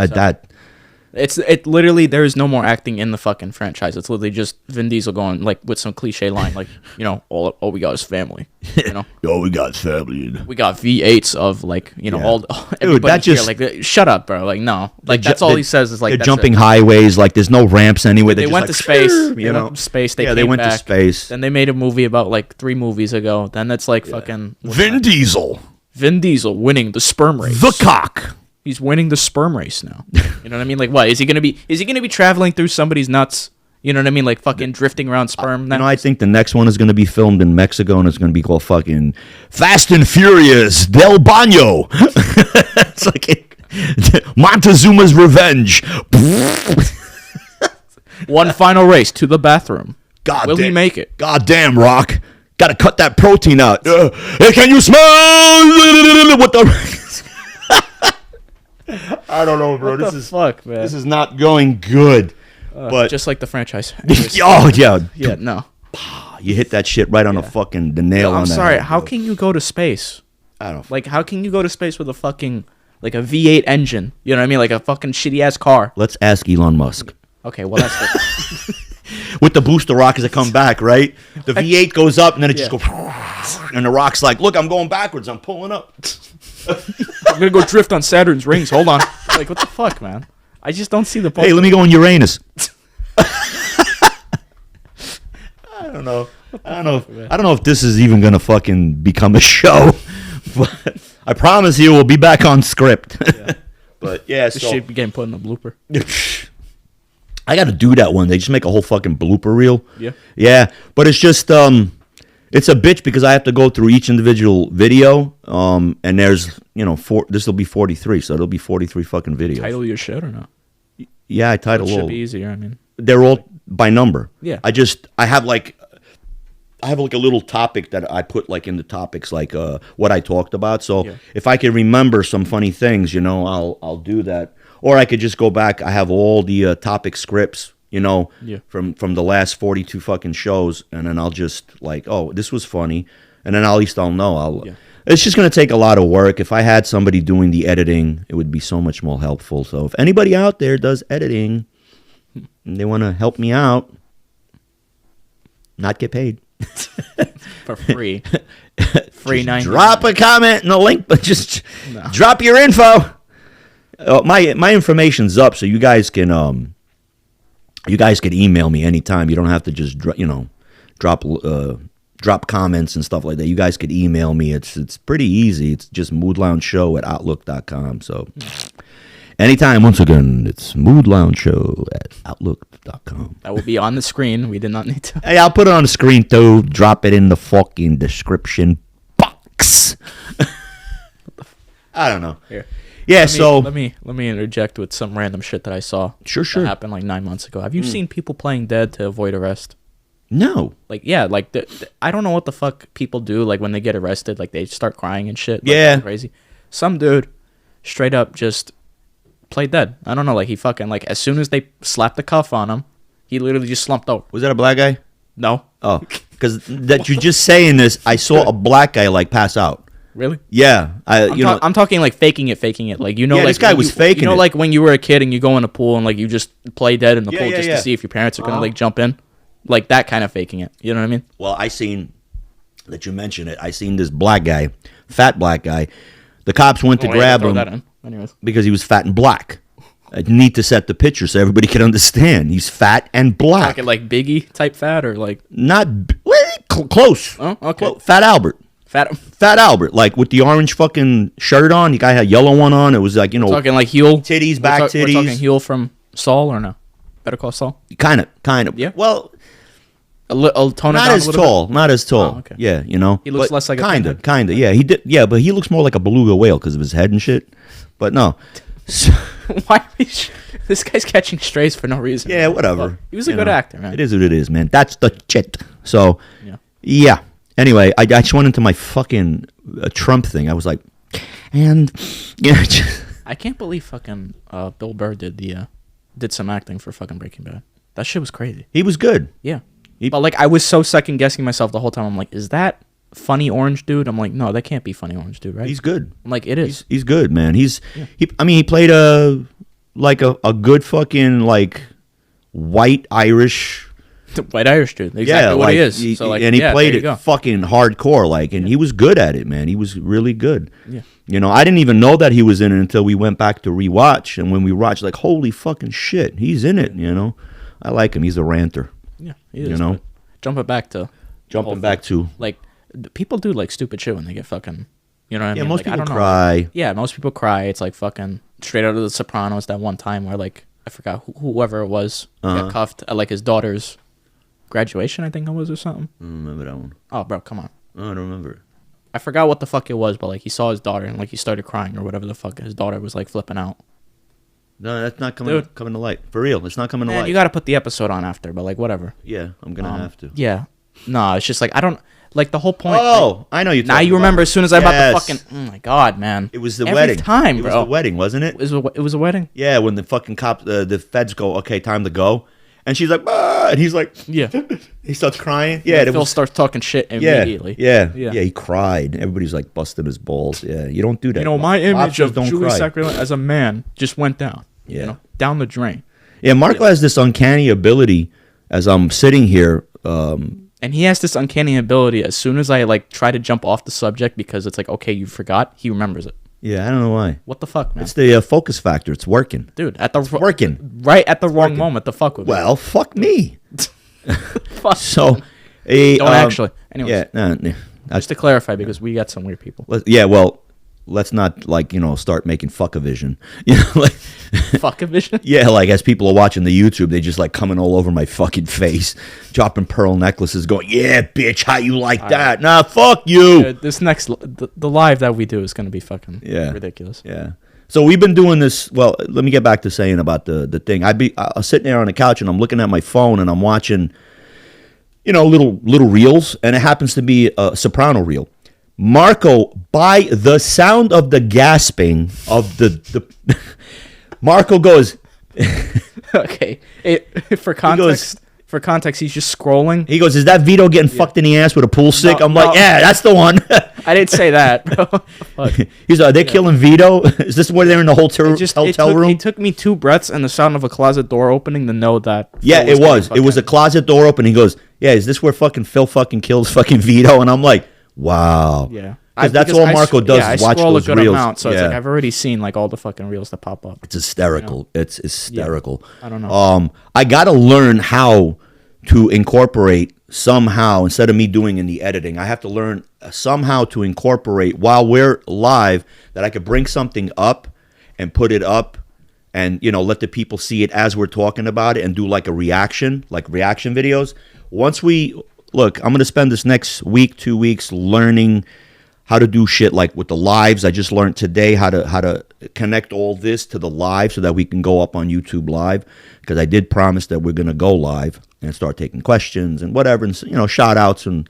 It literally, there is no more acting in the fucking franchise. It's literally just Vin Diesel going with some cliche line all we got is family.
All we got is family.
We got V8s of all everybody
Dude,
here. Shut up, bro. No, that's all he says is
they're jumping highways. There's no ramps anywhere.
They went to space. They went to space. They
went
back.
to space.
Then they made a movie about 3 movies ago. Then that's fucking
Vin Diesel.
Vin Diesel winning the sperm race.
The cock.
He's winning the sperm race now. You know what I mean? What is he gonna be? Is he gonna be traveling through somebody's nuts? You know what I mean? Fucking drifting around sperm.
I think the next one is gonna be filmed in Mexico, and it's gonna be called fucking Fast and Furious Del Baño. It's Montezuma's Revenge.
One final race to the bathroom. Will he make it?
God damn, Rock. Got to cut that protein out. Hey, can you smell what the? I don't know, bro.
What the fuck, man?
This is not going good. But
just like the franchise.
Oh yeah,
yeah. No,
you hit that shit right on the nail on that.
I'm sorry.
Head,
how can you go to space?
I don't know.
How can you go to space with a fucking a V8 engine? You know what I mean? A fucking shitty ass car.
Let's ask Elon Musk.
Okay, well that's
with the booster rockets that come back, right? The V8 goes up and then it just goes, and the rock's like, "Look, I'm going backwards. I'm pulling up.
I'm gonna go drift on Saturn's rings. Hold on." What the fuck, man? I just don't see the point.
Hey, let me go on Uranus. I don't know. I don't know if this is even gonna fucking become a show. But I promise you, we'll be back on script. Yeah. But yeah,
this shit be getting put in the blooper.
I got to do that one. They just make a whole fucking blooper reel.
Yeah.
Yeah, but it's just it's a bitch because I have to go through each individual video. And there's this will be 43, so it'll be 43 fucking videos.
Title your shit or not?
Yeah, I title all.
Should be easier. I mean,
they're all by number.
Yeah.
I have a little topic that I put in the topics what I talked about. So if I can remember some funny things, I'll do that. Or I could just go back. I have all the topic scripts, from the last 42 fucking shows, and then I'll just oh, this was funny, and then at least I'll know. It's just going to take a lot of work. If I had somebody doing the editing, it would be so much more helpful. So if anybody out there does editing, and they want to help me out, not get paid.
For free. Free $9.
Drop a comment in the link, but just drop your info. My information's up, so you guys can email me anytime. You don't have to just drop comments and stuff like that. You guys could email me. It's pretty easy. It's just moodloungeshow@outlook.com. So anytime. Once again, it's moodloungeshow@outlook.com.
That will be on the screen. We did not need to.
Hey, I'll put it on the screen too. Drop it in the fucking description box. I don't know.
Here.
Yeah,
let me interject with some random shit that I saw.
Sure.
That happened 9 months ago. Have you seen people playing dead to avoid arrest?
No.
I don't know what the fuck people do. When they get arrested, they start crying and shit.
Yeah.
Crazy. Some dude straight up just played dead. I don't know. He fucking as soon as they slapped the cuff on him, he literally just slumped over.
Was that a black guy?
No.
Oh, because that you're just saying this. I saw a black guy like pass out.
Really?
Yeah,
I'm talking like faking it. Like
Yeah,
like
this guy was faking
You know,
it.
like when you were a kid and you go in a pool and like you just play dead in the pool just
yeah.
to see if your parents are gonna like jump in, like that kind of faking it. You know what I mean?
Well, I seen that you mentioned it. I seen this black guy, fat black guy. The cops went to grab
throw
him
that in. Anyways,
because he was fat and black. I need to set the picture so everybody can understand. He's fat and black.
talking like Biggie type fat or like
Close.
Oh, okay.
Fat Albert.
fat.
Albert, like with the orange fucking shirt on. The guy had a yellow one on. It was like,
Talking like heel
titties, back titties.
We're talking heel from Saul or no? Better Call Saul.
Kind of.
Yeah.
Well,
I'll tone it down
not as
a little
tall. Not as tall.
Oh, okay.
Yeah,
He looks less like a pinhead.
kind of. Yeah, he did. Yeah, but he looks more like a beluga whale because of his head and shit. But no.
Why are we this guy's catching strays for no reason.
Yeah, whatever.
Well, he was a good actor, man.
It is what it is, man. That's the shit. So,
Yeah.
yeah. Anyway, I just went into my fucking Trump thing. I was like, and yeah.
I can't believe fucking Bill Burr did some acting for fucking Breaking Bad. That shit was crazy.
He was good.
Yeah. But like I was so second guessing myself the whole time. I'm like, is that funny orange dude? I'm like, no, that can't be funny orange dude, right?
He's good.
I'm like, it is.
He's good, man. He played a good fucking like white Irish.
White Irish dude. Exactly what he is.
He
Yeah,
played
there you
it
go.
fucking hardcore, like, and he was good at it, man. He was really good.
Yeah.
You know, I didn't even know that he was in it until we went back to rewatch, and when we watched, like, holy fucking shit, he's in it. You know, I like him. He's a ranter.
Yeah, he is.
You know?
But jumping back to like people do like stupid shit when they get fucking. You know what I mean?
most
Like, I
people
don't know.
cry.
Yeah, most people cry. It's like fucking straight out of The Sopranos. That one time where like I forgot whoever it was got cuffed at like his daughter's graduation. I think it was or something.
I don't remember that one.
Oh, bro, come on.
I don't remember.
I forgot what the fuck it was, but like he saw his daughter and like he started crying or whatever the fuck. His daughter was like flipping out.
No, that's not coming to light. For real, it's not coming to
Man,
light.
you got to put the episode on after, but like whatever.
Yeah, I'm gonna have to.
Yeah. No, it's just like I don't like the whole point.
Oh, I know you.
Now you remember as soon as I bought the fucking. Oh my god, man!
It was the
Every
wedding.
time,
It
bro.
was the wedding, wasn't it?
It was a wedding.
Yeah, when the fucking cops, the feds go, okay, time to go, and she's like, ah, and he's like,
Yeah.
he starts crying. Yeah,
Phil starts talking shit
yeah,
immediately.
yeah, he cried. Everybody's like busting his balls. Yeah, you don't do that.
You know, my image
Mobsters
of
don't
Julie
cry.
Sacramento as a man just went down.
Yeah.
You know, down the drain.
Yeah, Marco has this uncanny ability. As I'm sitting here,
And he has this uncanny ability. As soon as I like try to jump off the subject because it's like, okay, you forgot, he remembers it.
yeah, I don't know why.
What the fuck, man?
It's the focus factor. It's working.
Dude, at the
Working.
right at the wrong moment. The fuck with
Well, fuck me.
me. Fuck.
So,
Don't actually. Anyways,
yeah, nah.
just to clarify, because we got some weird people.
Yeah, well, let's not start making fuck-a-vision. You know, like
Fuck a vision.
yeah, like as people are watching the YouTube, they just like coming all over my fucking face, dropping pearl necklaces, going, "Yeah, bitch, how you like that?" Nah, fuck you.
This next the live that we do is gonna be fucking ridiculous.
Yeah. So we've been doing this. Well, let me get back to saying about the thing. I was sitting there on the couch and I'm looking at my phone and I'm watching, little reels, and it happens to be a Soprano reel. Marco, by the sound of the gasping of the Marco goes.
Okay. For context, he's just scrolling.
He goes, "Is that Vito getting fucked in the ass with a pool stick?"
No,
I'm like,
no.
"Yeah, that's the one."
I didn't say that, bro. Fuck.
He's like, "Are they killing Vito? Is this where they're in the hotel room?"
It took me 2 breaths and the sound of a closet door opening to know that.
Yeah,
Phil
it was.
getting
It was a
fucking-
closet door open. He goes, "Yeah, is this where fucking Phil fucking kills fucking Vito?" And I'm like, "Wow."
Yeah.
Because that's all Marco does is watch
scroll
those
a good
reels.
amount, so it's
Yeah.
like I've already seen like all the fucking reels that pop up.
It's hysterical. It's hysterical.
I don't know.
I got to learn how to incorporate somehow, instead of me doing in the editing, I have to learn somehow to incorporate while we're live, that I could bring something up and put it up and, let the people see it as we're talking about it and do like reaction videos. Once look, I'm going to spend this next week, 2 weeks learning how to do shit like with the lives. I just learned today how to connect all this to the live so that we can go up on YouTube live, because I did promise that we're going to go live and start taking questions and whatever, and shout outs and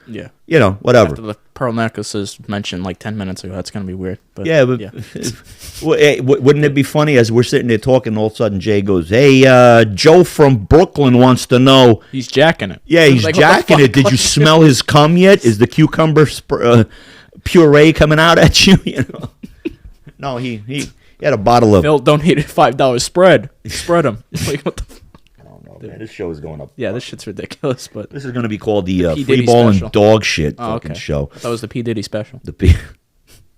whatever.
pearl necklaces mentioned like 10 minutes ago. That's gonna be weird. But
Yeah, but well, hey, wouldn't it be funny as we're sitting there talking, all of a sudden Jay goes, "Hey, Joe from Brooklyn wants to know."
He's jacking it.
Yeah, he's
like, what the
jacking it.
fuck?
Did you smell his cum yet? Is the cucumber puree coming out at you? You know? No, he had a bottle of.
Phil donated $5 spread. Spread them. Like what the.
I don't know, man. This show is going up.
Yeah, this shit's ridiculous. But
This is going to be called the
P.
Free
Diddy
Ball
special.
and Dog Shit
Oh,
fucking
okay.
show.
I thought it was the P Diddy special.
The P.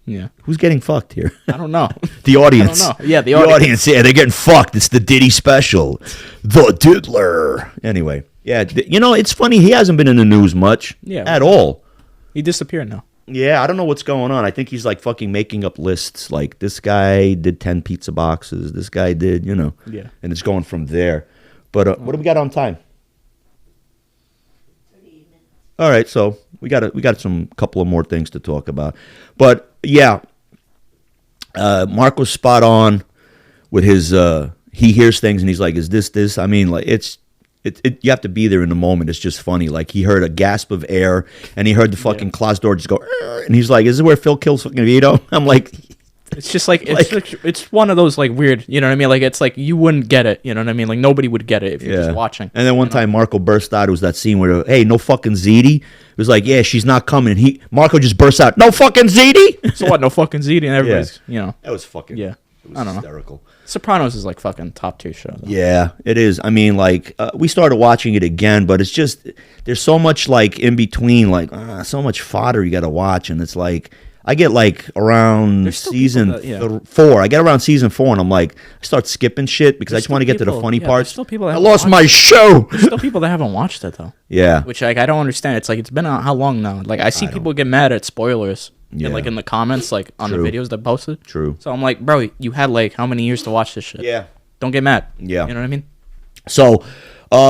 Yeah.
Who's getting fucked here?
I don't know.
The audience.
I don't know. Yeah, the
The
audience.
audience. Yeah, they're getting fucked. It's the Diddy special. The Diddler. Anyway, yeah, it's funny. He hasn't been in the news much at all.
He disappeared now.
Yeah, I don't know what's going on. I think he's like fucking making up lists. Like this guy did 10 pizza boxes. This guy did,
Yeah.
and it's going from there. But what do we got on time? All right, so we got some couple of more things to talk about. But yeah, Mark was spot on with his. He hears things and he's like, "Is this?" I mean, like you have to be there in the moment. It's just funny. Like he heard a gasp of air and he heard the fucking closet door just go, and he's like, "Is this where Phil kills fucking Vito?" I'm like.
It's just like it's one of those like weird, you know what I mean? Like it's like you wouldn't get it, you know what I mean? Like nobody would get it if you're just watching.
And then one time Marco burst out. It was that scene where, hey, no fucking Ziti. It was like, yeah, she's not coming. And Marco just burst out, no fucking Ziti.
So what? No fucking Ziti, and everybody's, you know.
That was fucking.
Yeah.
It was
I don't know.
hysterical.
Sopranos is like fucking top tier show. Though.
Yeah, it is. I mean, like we started watching it again, but it's just there's so much like in between, like so much fodder you got to watch, and it's like. I get like around season 4. I get around season 4 and I'm like, I start skipping shit because I just want to get to the funny parts.
Still people that
I lost my show.
There's still people that haven't watched it though.
Yeah.
Which like I don't understand. It's like it's been out how long now? Like I see people get mad at spoilers.
Yeah.
And like in the comments, like on the videos that posted.
True.
So I'm like, bro, you had like how many years to watch this shit?
Yeah.
Don't get mad.
Yeah.
You know what I mean?
So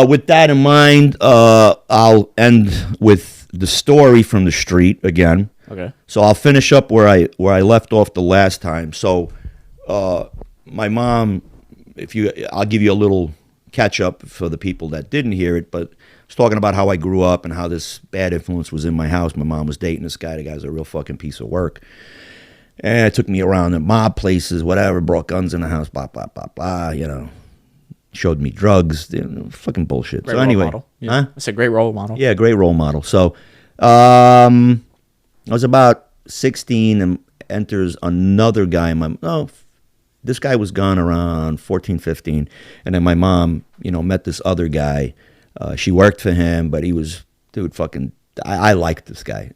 with that in mind, I'll end with the story from the street again.
Okay.
So I'll finish up where I left off the last time. So my mom, I'll give you a little catch up for the people that didn't hear it, but I was talking about how I grew up and how this bad influence was in my house. My mom was dating this guy. The guy's a real fucking piece of work. And it took me around the mob places, whatever, brought guns in the house, blah, blah, blah, blah, showed me drugs, fucking bullshit.
Great
so
role
anyway,
model. Yeah. It's a great role model.
Yeah, great role model. So, I was about 16 and enters another guy. This guy was gone around 14, 15. And then my mom, met this other guy. She worked for him, but he was, I liked this guy.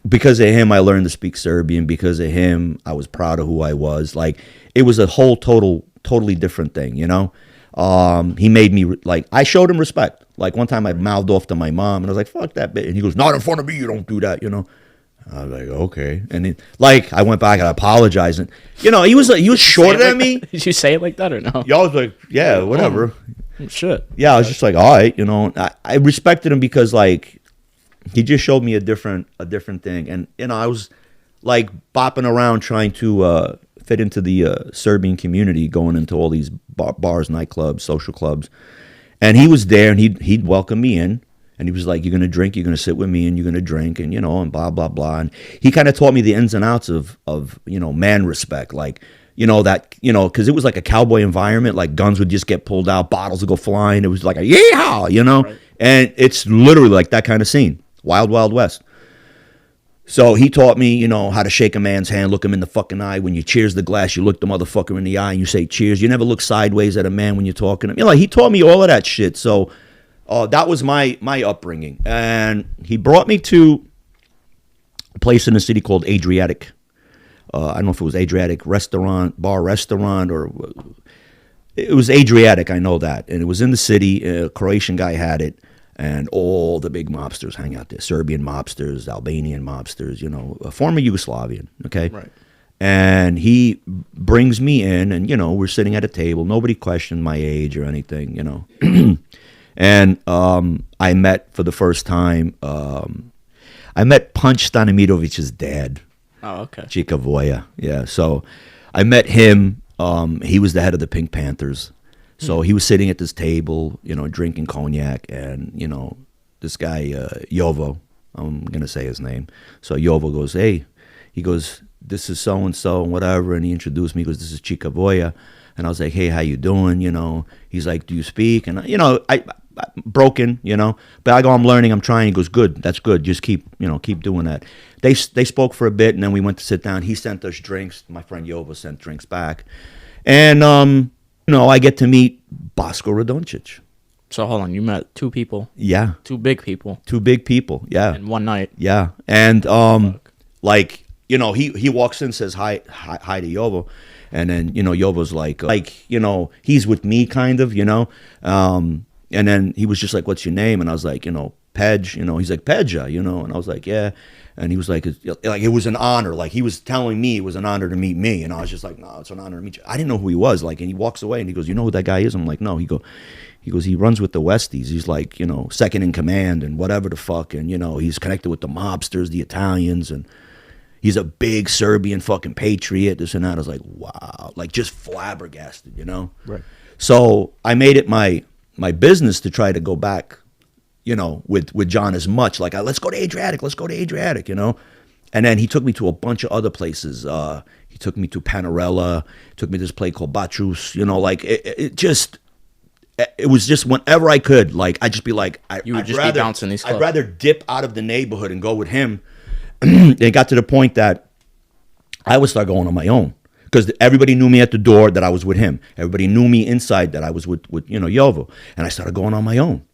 Because of him, I learned to speak Serbian. Because of him, I was proud of who I was. Like, it was a whole totally different thing, He made me, I showed him respect. Like, one time I mouthed off to my mom, and I was like, fuck that bitch. And he goes, not in front of me, you don't do that, I was like, okay. And I went back and I apologized. And, he was shorter than me.
Did you say it like that or no?
Yeah, I was like, yeah, whatever.
Oh, shit.
Yeah, I was just like, all right, I respected him because, he just showed me a different thing. And, I was, bopping around trying to fit into the Serbian community, going into all these bars, nightclubs, social clubs. And he was there, and he'd welcome me in. And he was like, you're going to drink, you're going to sit with me, and you're going to drink, and, and blah, blah, blah. And he kind of taught me the ins and outs of man respect. Because it was like a cowboy environment. Like, guns would just get pulled out, bottles would go flying. It was like a yeehaw, Right. And it's literally like that kind of scene. Wild, Wild West. So he taught me, how to shake a man's hand, look him in the fucking eye. When you cheers the glass, you look the motherfucker in the eye and you say cheers. You never look sideways at a man when you're talking to him. He taught me all of that shit. So that was my upbringing. And he brought me to a place in the city called Adriatic. I don't know if it was Adriatic bar restaurant, or it was Adriatic, I know that. And it was in the city. A Croatian guy had it. And all the big mobsters hang out there. Serbian mobsters, Albanian mobsters, former Yugoslavian, okay?
Right.
And he brings me in, and, we're sitting at a table. Nobody questioned my age or anything, And I met, for the first time, I met Punch Stanimirovic's dad.
Oh, okay.
Chika Voya, yeah. So I met him. He was the head of the Pink Panthers. So he was sitting at this table, drinking cognac, and, this guy, Jovo, I'm gonna say his name. So Yovo goes, hey, he goes, this is so and so and whatever, and he introduced me. He goes, this is Chica Boya, and I was like, hey, how you doing? You know, he's like, do you speak? And I broken, but I go, I'm learning, I'm trying. He goes, good, that's good. Just keep doing that. They spoke for a bit, and then we went to sit down. He sent us drinks. My friend Yovo sent drinks back, and I get to meet Bosko Radoncic.
So hold on, you met two people?
Yeah.
Two big people?
Two big people, yeah.
In one night?
Yeah. And, he walks in, says hi to Yovo. And then, Yovo's like, he's with me kind of, and then he was just like, what's your name? And I was like, Pedge, he's like, Pedja, and I was like, yeah. And he was like it was an honor. Like, he was telling me it was an honor to meet me. And I was just like, no, it's an honor to meet you. I didn't know who he was. Like, and he walks away and he goes, you know who that guy is? I'm like, no. He goes, he runs with the Westies. He's like, second in command and whatever the fuck. And, he's connected with the mobsters, the Italians. And he's a big Serbian fucking patriot, this and that. I was like, wow. Like, just flabbergasted,
Right.
So I made it my business to try to go back, with John as much. Like, let's go to Adriatic, And then he took me to a bunch of other places. He took me to Panarella, took me to this place called Batrus, it was just whenever I could, like, I'd just be like,
be bouncing these clubs.
I'd rather dip out of the neighborhood and go with him. It got to the point that I would start going on my own because everybody knew me at the door that I was with him. Everybody knew me inside that I was with Yovo. And I started going on my own,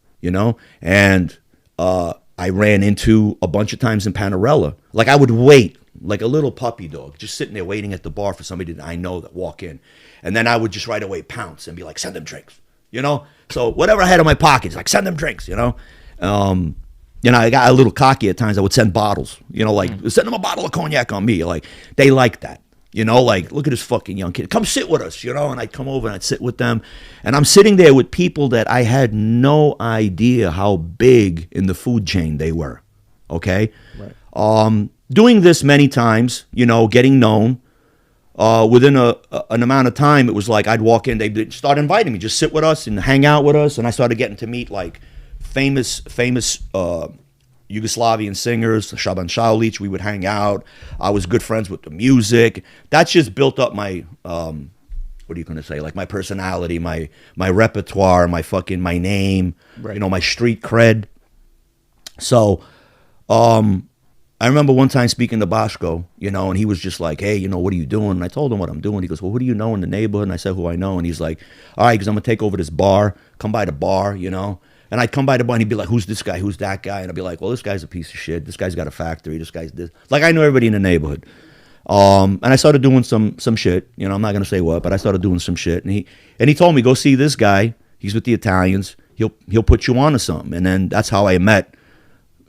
and I ran into a bunch of times in Panarella. Like, I would wait like a little puppy dog, just sitting there waiting at the bar for somebody that I know that walk in. And then I would just right away pounce and be like, send them drinks. So whatever I had in my pockets, like, send them drinks, I got a little cocky at times. I would send bottles, send them a bottle of cognac on me. Like, they like that, like, look at this fucking young kid. Come sit with us, and I'd come over and I'd sit with them. And I'm sitting there with people that I had no idea how big in the food chain they were, okay? Right. Doing this many times, getting known. Within an amount of time, it was like I'd walk in, they'd start inviting me, just sit with us and hang out with us, and I started getting to meet like famous Yugoslavian singers, Shaban Šaulić. We would hang out. I was good friends with the music. That's just built up my what are you gonna say? Like, my personality, my repertoire, my name,
right.
My street cred. So, I remember one time speaking to Bosko, and he was just like, hey, what are you doing? And I told him what I'm doing. He goes, well, who do you know in the neighborhood? And I said who I know. And he's like, all right, because I'm going to take over this bar. Come by the bar, And I'd come by the bar and he'd be like, who's this guy? Who's that guy? And I'd be like, well, this guy's a piece of shit. This guy's got a factory. This guy's this. Like, I know everybody in the neighborhood. And I started doing some shit. I'm not going to say what, but I started doing some shit. And he told me, go see this guy. He's with the Italians. He'll put you on to something. And then that's how I met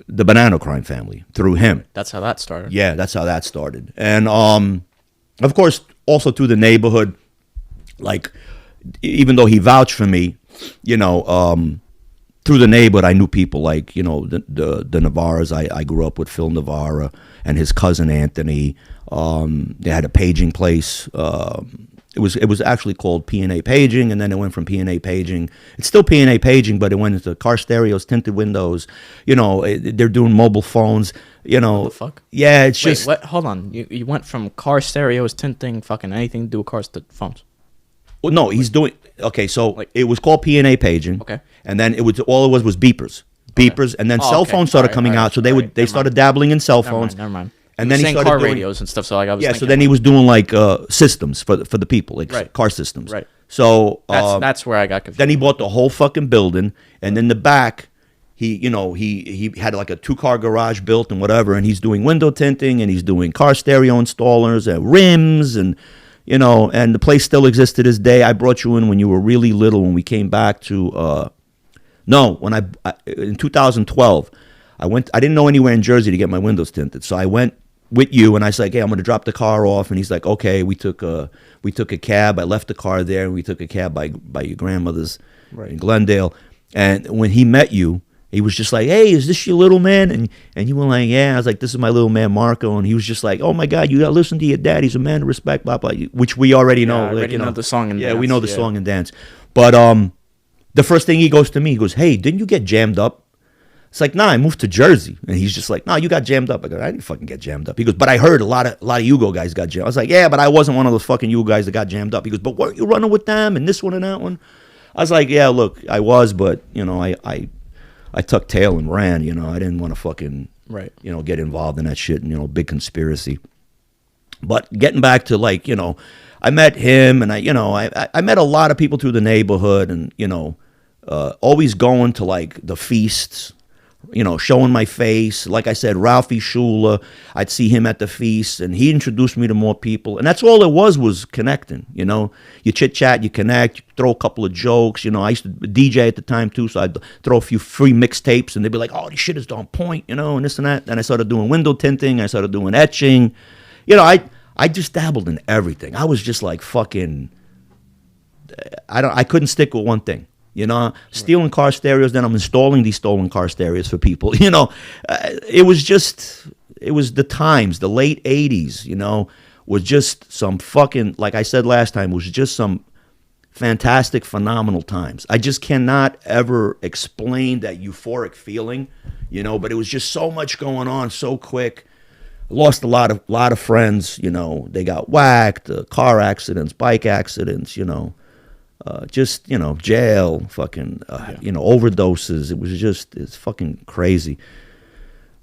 the Banana Crime family, through him.
That's how that started.
Yeah, that's how that started. And of course, also through the neighborhood, like, even though he vouched for me, through the neighborhood, I knew people like, the Navarras. I grew up with Phil Navarra and his cousin Anthony. They had a paging place. It was actually called P&A Paging, and then it went from P&A Paging. It's still P&A Paging, but it went into car stereos, tinted windows. They're doing mobile phones.
What the fuck?
Yeah, it's
Wait,
just.
what? Hold on. You went from car stereos, tinting, fucking anything to do with cars to phones.
Well, no, he's doing. Okay, so it was called P&A Paging.
Okay.
And then it was beepers, and then cell phones started coming out. So they started dabbling in cell phones.
Never mind.
And then he started
car
doing
radios and stuff. So like I was.
Yeah. So then he was doing like systems for the people, like
right.
car systems.
Right.
So
that's where I got confused.
Then he bought the whole fucking building, and in the back, he had like a 2-car garage built and whatever, and he's doing window tinting and he's doing car stereo installers and rims and. And the place still exists to this day. I brought you in when you were really little. When we came back to, in 2012, I didn't know anywhere in Jersey to get my windows tinted, so I went with you, and I said, "Hey, I'm going to drop the car off." And he's like, "Okay." We took a cab. I left the car there, and we took a cab by your grandmother's in Glendale. And when he met you, he was just like, "Hey, is this your little man?" And you were like, "Yeah." I was like, "This is my little man, Marco." And he was just like, "Oh my God, you got to listen to your dad. He's a man of respect." Blah blah. Which we already know.
I already know the song and dance.
Yeah, we know the song and dance. But the first thing he goes to me, he goes, "Hey, didn't you get jammed up It's like, nah, I moved to Jersey. And he's just like, nah, you got jammed up. I go, I didn't fucking get jammed up. He goes, but I heard a lot of Yugo guys got jammed. I was like, yeah, but I wasn't one of those fucking Yugo guys that got jammed up. He goes, but weren't you running with them and this one and that one? I was like, yeah, look, I was, but, you know, I tucked tail and ran, you know. I didn't want to fucking, you know, get involved in that shit and, you know, big conspiracy. But getting back to, like, you know, I met him and I met a lot of people through the neighborhood and, you know, always going to, like, the feasts, you know, showing my face. Like I said, Ralphie Shula, I'd see him at the feast, and he introduced me to more people. And that's all it was connecting, you know. You chit-chat, you connect, you throw a couple of jokes. You know, I used to DJ at the time, too, so I'd throw a few free mixtapes, and they'd be like, oh, this shit is on point, you know, and this and that. And I started doing window tinting. I started doing etching. You know, I just dabbled in everything. I was just like fucking, I couldn't stick with one thing. You know, stealing car stereos, then I'm installing these stolen car stereos for people. You know, it was the times, the late 80s, you know, was just some fucking, like I said last time, was just some fantastic, phenomenal times. I just cannot ever explain that euphoric feeling, you know, but it was just so much going on so quick. Lost a lot of friends, you know, they got whacked, car accidents, bike accidents, you know. Just, you know, jail, fucking, you know, overdoses. It's fucking crazy.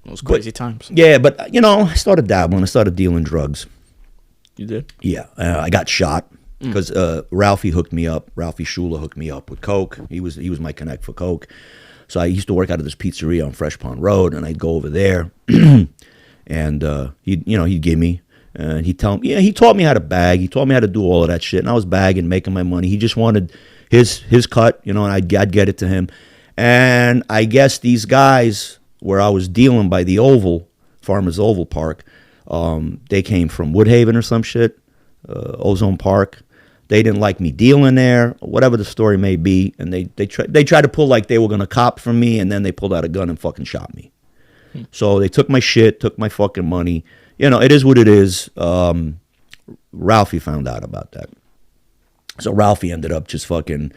Those crazy times.
Yeah, but, you know, I started dabbling. I started dealing drugs.
You did?
Yeah. I got shot because Ralphie hooked me up. Ralphie Shula hooked me up with coke. He was my connect for coke. So I used to work out of this pizzeria on Fresh Pond Road, and I'd go over there, and he'd give me. And he taught me how to bag. He taught me how to do all of that shit. And I was bagging, making my money. He just wanted his cut, you know, and I'd get it to him. And I guess these guys where I was dealing by the Oval, Farmers Oval Park, they came from Woodhaven or some shit, Ozone Park. They didn't like me dealing there, whatever the story may be. And they tried to pull like they were going to cop from me, and then they pulled out a gun and fucking shot me. So they took my shit, took my fucking money. You know, it is what it is. Ralphie found out about that. So Ralphie ended up just fucking,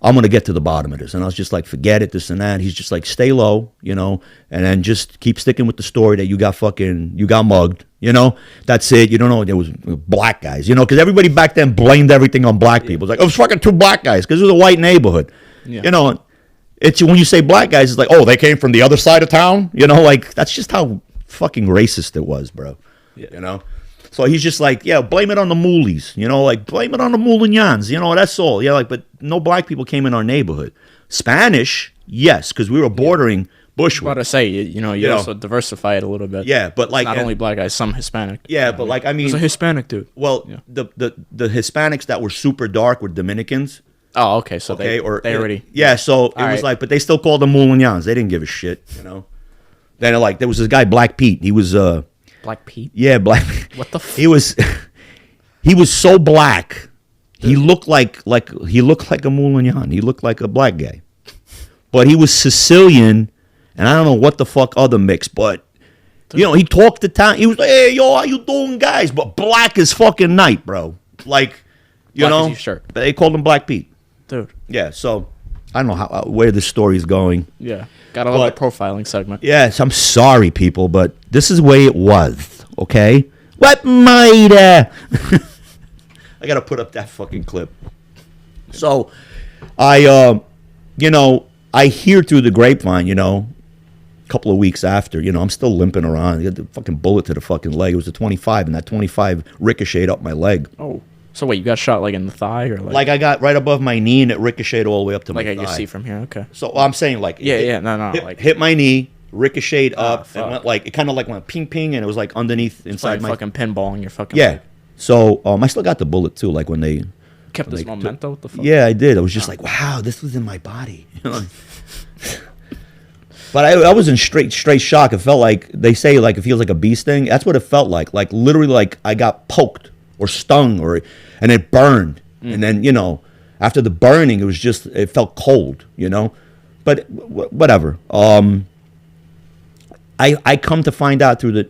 I'm going to get to the bottom of this. And I was just like, forget it, this and that. He's just like, stay low, you know, and then just keep sticking with the story that you got mugged, you know. That's it. You don't know, there was black guys, you know, because everybody back then blamed everything on black people. It's like, oh, it was fucking two black guys because it was a white neighborhood, you know. It's when you say black guys, it's like, oh, they came from the other side of town, you know, like that's just how fucking racist it was, bro. You know? So he's just like, yeah, blame it on the moolies, you know, like blame it on the Moulignans, you know, that's all. Yeah, like, but no black people came in our neighborhood. Spanish, yes, because we were bordering Bushwick.
What to say, you know, you also diversify it a little bit.
Yeah, but like
it's not only black guys, some Hispanic.
Yeah, but like I mean,
there's a Hispanic dude.
Well, the Hispanics that were super dark were Dominicans.
Oh, okay, so they already.
Yeah, so it was like, but they still called them Moulignans. They didn't give a shit, you know. Then like there was this guy Black Pete. He was
Black Pete?
Yeah, Black.
What the
he was so black. He looked like a Moulignan. He looked like a black guy. But he was Sicilian, and I don't know what the fuck other mix, but you know, he talked to town. He was like, "Hey, yo, how you doing, guys?" But black as fucking night, bro. Like, you
black
know,
shirt.
They called him Black Pete.
Dude.
Yeah, so I don't know where this story is going.
Yeah. Got a little profiling segment.
Yes, I'm sorry, people, but this is the way it was, okay? What might I got to put up that fucking clip. So, I hear through the grapevine, you know, a couple of weeks after, you know, I'm still limping around. I got the fucking bullet to the fucking leg. It was a 25, and that 25 ricocheted up my leg.
Oh. So wait, you got shot like in the thigh or like?
Like I got right above my knee and it ricocheted all the way up to my thigh.
Like I can see from here. Okay.
So I'm saying like hit my knee, ricocheted up, and went like it kind of like went ping ping, and it was like underneath inside my
fucking pinball in your fucking
leg. So I still got the bullet too. Like when they
kept this memento. What the fuck?
Yeah, I did. I was just like, wow, this was in my body. But I was in straight shock. It felt like they say like it feels like a bee sting. That's what it felt like. Like literally, like I got poked or stung and it burned. And then, you know, after the burning, it felt cold, you know, but whatever. I come to find out through the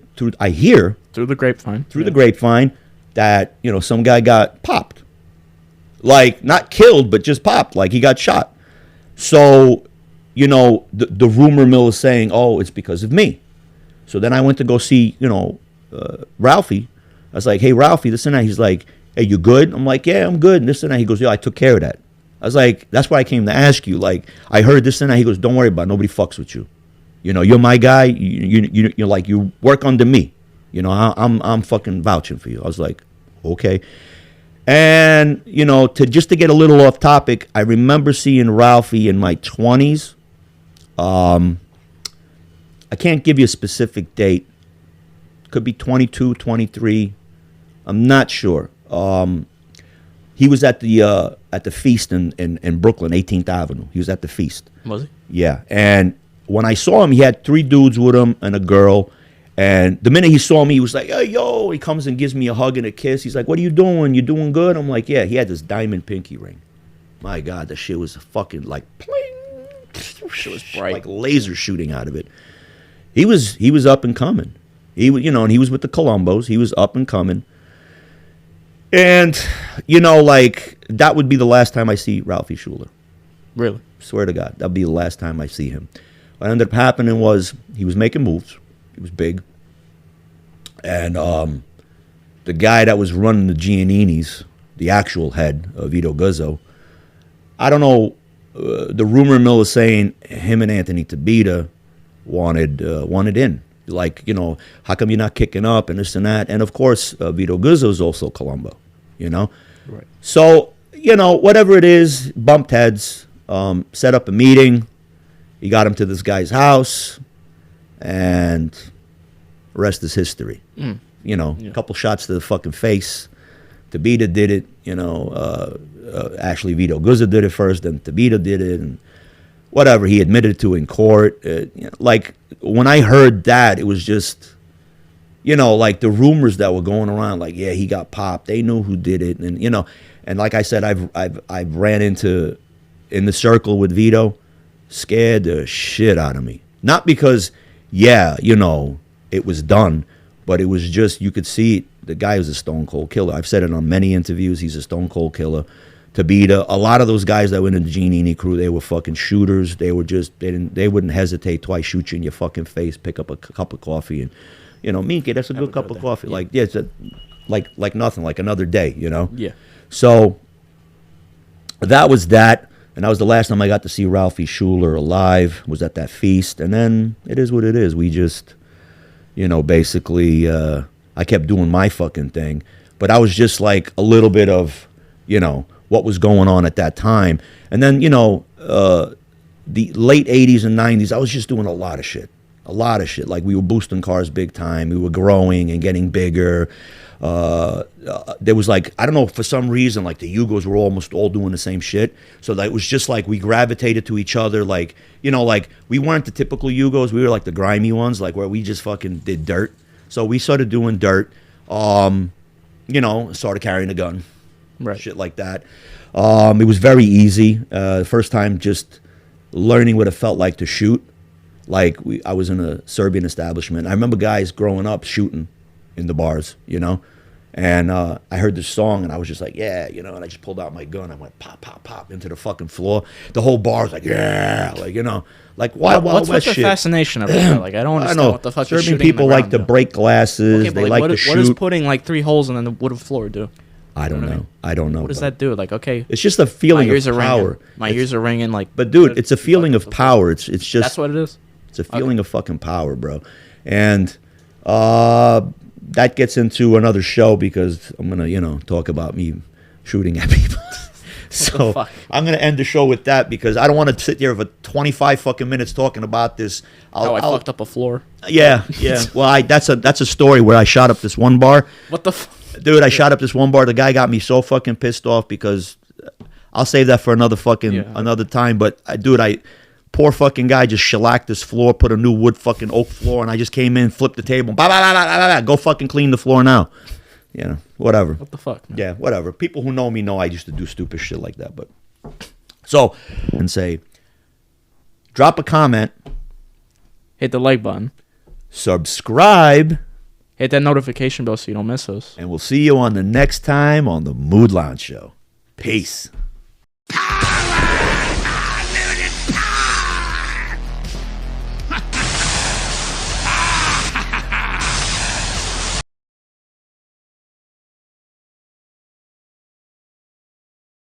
grapevine that, you know, some guy got popped, like not killed, but just popped, like he got shot. So you know, the rumor mill is saying, oh, it's because of me. So then I went to go see, you know, Ralphie. I was like, hey, Ralphie, this and that. He's like, hey, you good? I'm like, yeah, I'm good. And this and that. He goes, yeah, I took care of that. I was like, that's why I came to ask you. Like, I heard this and that. He goes, don't worry about it. Nobody fucks with you. You know, you're my guy. You're like, you work under me. You know, I'm fucking vouching for you. I was like, okay. And, you know, to get a little off topic, I remember seeing Ralphie in my 20s. I can't give you a specific date. Could be 22, 23. I'm not sure. He was at the feast in Brooklyn, 18th Avenue. He was at the feast.
Was he?
Yeah. And when I saw him, he had 3 dudes with him and a girl. And the minute he saw me, he was like, hey, yo. He comes and gives me a hug and a kiss. He's like, what are you doing? You doing good? I'm like, yeah. He had this diamond pinky ring. My God, that shit was fucking like, pling. Shit was bright. Like laser shooting out of it. He was up and coming. He was, you know, and he was with the Columbos. He was up and coming. And, you know, like, that would be the last time I see Ralphie Schuler.
Really?
Swear to God. That would be the last time I see him. What ended up happening was he was making moves. He was big. And the guy that was running the Giannini's, the actual head of Vito Guzzo, I don't know, the rumor mill is saying him and Anthony Tabita wanted in. Like, you know, how come you're not kicking up and this and that? And, of course, Vito Guzzo is also Colombo, you know?
Right.
So, you know, whatever it is, bumped heads, set up a meeting. He got him to this guy's house, and the rest is history. You know, a couple shots to the fucking face. Tabita did it, you know. Actually, Vito Guzzo did it first, then Tabita did it, and whatever, he admitted to in court. You know, like, when I heard that, it was just, you know, like the rumors that were going around, like, yeah, he got popped. They knew who did it, and you know, and like I said, I've ran into in the circle with Vito, scared the shit out of me. Not because, yeah, you know, it was done, but it was just, you could see it. The guy was a stone cold killer. I've said it on many interviews. He's a stone cold killer. Tabita, a lot of those guys that went in the Giannini crew, they were fucking shooters. They were just, they wouldn't hesitate twice, shoot you in your fucking face, pick up a cup of coffee, and, you know, Minky, that's a good cup of coffee. Yeah. Like, yeah, it's like nothing, like another day, you know?
Yeah.
So that was that, and that was the last time I got to see Ralphie Schuler alive, was at that feast, and then it is what it is. We just, you know, basically, I kept doing my fucking thing, but I was just like a little bit of, you know, what was going on at that time. And then, you know, the late 80s and 90s, I was just doing a lot of shit. Like, we were boosting cars big time. We were growing and getting bigger. There was like, I don't know, for some reason, like the Yugos were almost all doing the same shit. So that it was just like we gravitated to each other. Like, you know, like we weren't the typical Yugos. We were like the grimy ones, like where we just fucking did dirt. So we started doing dirt, you know, started carrying a gun.
Right.
Shit like that. It was very easy. First time just learning what it felt like to shoot. Like, I was in a Serbian establishment. I remember guys growing up shooting in the bars, you know. And I heard this song, and I was just like, yeah, you know. And I just pulled out my gun. I went pop, pop, pop into the fucking floor. The whole bar was like, yeah, like, you know, like Wild
What's
West
with the
shit.
fascination of it? Like, I don't understand
I know.
what the fuck
Serbian
is shooting
people
in the
like to
ground
break glasses.
do. Okay,
They
but
like
what,
to
what
shoot.
is putting like 3 holes in the wood floor do?
I don't know. I don't know.
What does
bro.
that do? Like, okay,
It's just a feeling
my ears
of
are
power.
ringing. My ears are ringing. Like,
But dude, it's a feeling of power. It's just
that's what it is.
It's a feeling of fucking power, bro. And that gets into another show because I'm gonna, you know, talk about me shooting at people. So
fuck?
I'm gonna end the show with that because I don't want to sit there for 25 fucking minutes talking about this.
I fucked up a floor.
Yeah, yeah. Well, that's a story where I shot up this one bar.
What the?
Dude, I shot up this one bar. The guy got me so fucking pissed off because I'll save that for another time. But poor fucking guy just shellacked this floor, put a new wood fucking oak floor, and I just came in, flipped the table, bah, bah, bah, bah, bah, bah, go fucking clean the floor now. Yeah, whatever.
What the fuck? Man?
Yeah, whatever. People who know me know I used to do stupid shit like that. But so, and say, drop a comment,
Hit the like button.
subscribe,
Hit that notification bell so you don't miss us.
and we'll see you on the next time on the Mood Lounge Show. Peace.